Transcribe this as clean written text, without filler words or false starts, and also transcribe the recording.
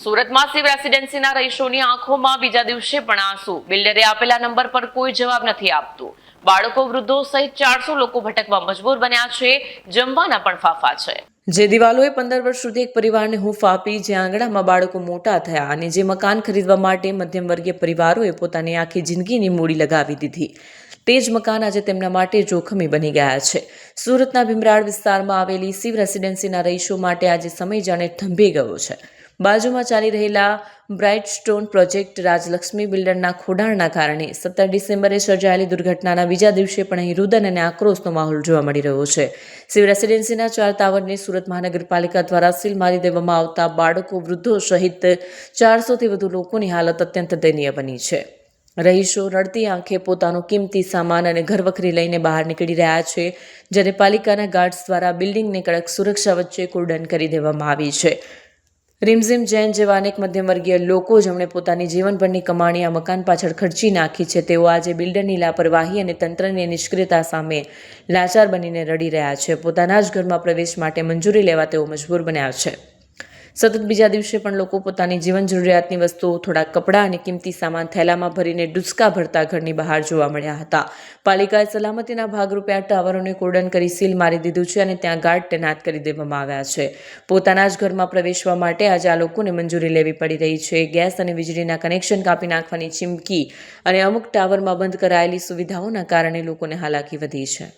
સુરતમાં શિવ રેસિડેન્સીના રહીશોની આંખોમાં બીજા દિવસે પણ આંસુ. બિલ્ડરે આપેલા નંબર પર કોઈ જવાબ નથી આપતું. બાળકો, વૃદ્ધો સહિત 400 લોકો ભટકવા મજબૂર બન્યા છે. જમવાના પણ ફાફા છે. જે દિવાલોએ 15 વર્ષ સુધી એક પરિવારને હૂંફ આપી, જે આંગણામાં બાળકો મોટા થયા અને જે મકાન ખરીદવા માટે મધ્યમ વર્ગીય પરિવારોએ પોતાની આખી જિંદગીની મૂડી લગાવી દીધી, તે જ મકાન આજે તેમના માટે જોખમી બની ગયા છે. સુરતના ભીમરાડ વિસ્તારમાં આવેલી શિવ રેસિડેન્સીના રહીશો માટે આજે સમય જાણે થંભી ગયો છે. બાજુમાં ચાલી રહેલા બ્રાઇટ સ્ટોન પ્રોજેક્ટ રાજલક્ષ્મી બિલ્ડરના ખોડાણના કારણે 17 ડિસેમ્બરે સર્જાયેલી દુર્ઘટનાના બીજા દિવસે પણ અહીં રુદન અને આક્રોશનો માહોલ જોવા મળી રહ્યો છે. શિવ રેસિડેન્સીના 4 ટાવરને સુરત મહાનગરપાલિકા દ્વારા સીલ મારી દેવામાં આવતા બાળકો, વૃદ્ધો સહિત 400થી વધુ લોકોની હાલત અત્યંત દયનીય બની છે. રહીશો રડતી આંખે પોતાનો કિંમતી સામાન અને ઘરવખરી લઈને બહાર નીકળી રહ્યા છે, જ્યારે પાલિકાના ગાર્ડ્સ દ્વારા બિલ્ડિંગને કડક સુરક્ષા વચ્ચે કોર્ડન કરી દેવામાં આવી છે. રીમઝીમ જૈન જેવા અનેક મધ્યમવર્ગીય લોકો, જેમણે પોતાની જીવનભરની કમાણી આ મકાન પાછળ ખર્ચી નાખી છે, તેઓ આજે બિલ્ડરની લાપરવાહી અને તંત્રની નિષ્ક્રિયતા સામે લાચાર બનીને રડી રહ્યા છે. પોતાના જ ઘરમાં પ્રવેશ માટે મંજૂરી લેવા તેઓ મજબૂર બન્યા છે. સતત બીજા દિવસે પણ લોકો પોતાની જીવન જરૂરિયાતની વસ્તુઓ, થોડા કપડાં અને કિંમતી સામાન થેલામાં ભરીને ડૂચકા ભરતા ઘરની બહાર જોવા મળ્યા હતા. પાલિકાએ સલામતીના ભાગરૂપે આ ટાવરોને કોર્ડન કરી સીલ મારી દીધું છે અને ત્યાં ગાર્ડ તૈનાત કરી દેવામાં આવ્યા છે. પોતાના જ ઘરમાં પ્રવેશવા માટે આજે આ લોકોને મંજૂરી લેવી પડી રહી છે. ગેસ અને વીજળીના કનેક્શન કાપી નાખવાની ચીમકી અને અમુક ટાવરમાં બંધ કરાયેલી સુવિધાઓના કારણે લોકોને હાલાકી વધી છે.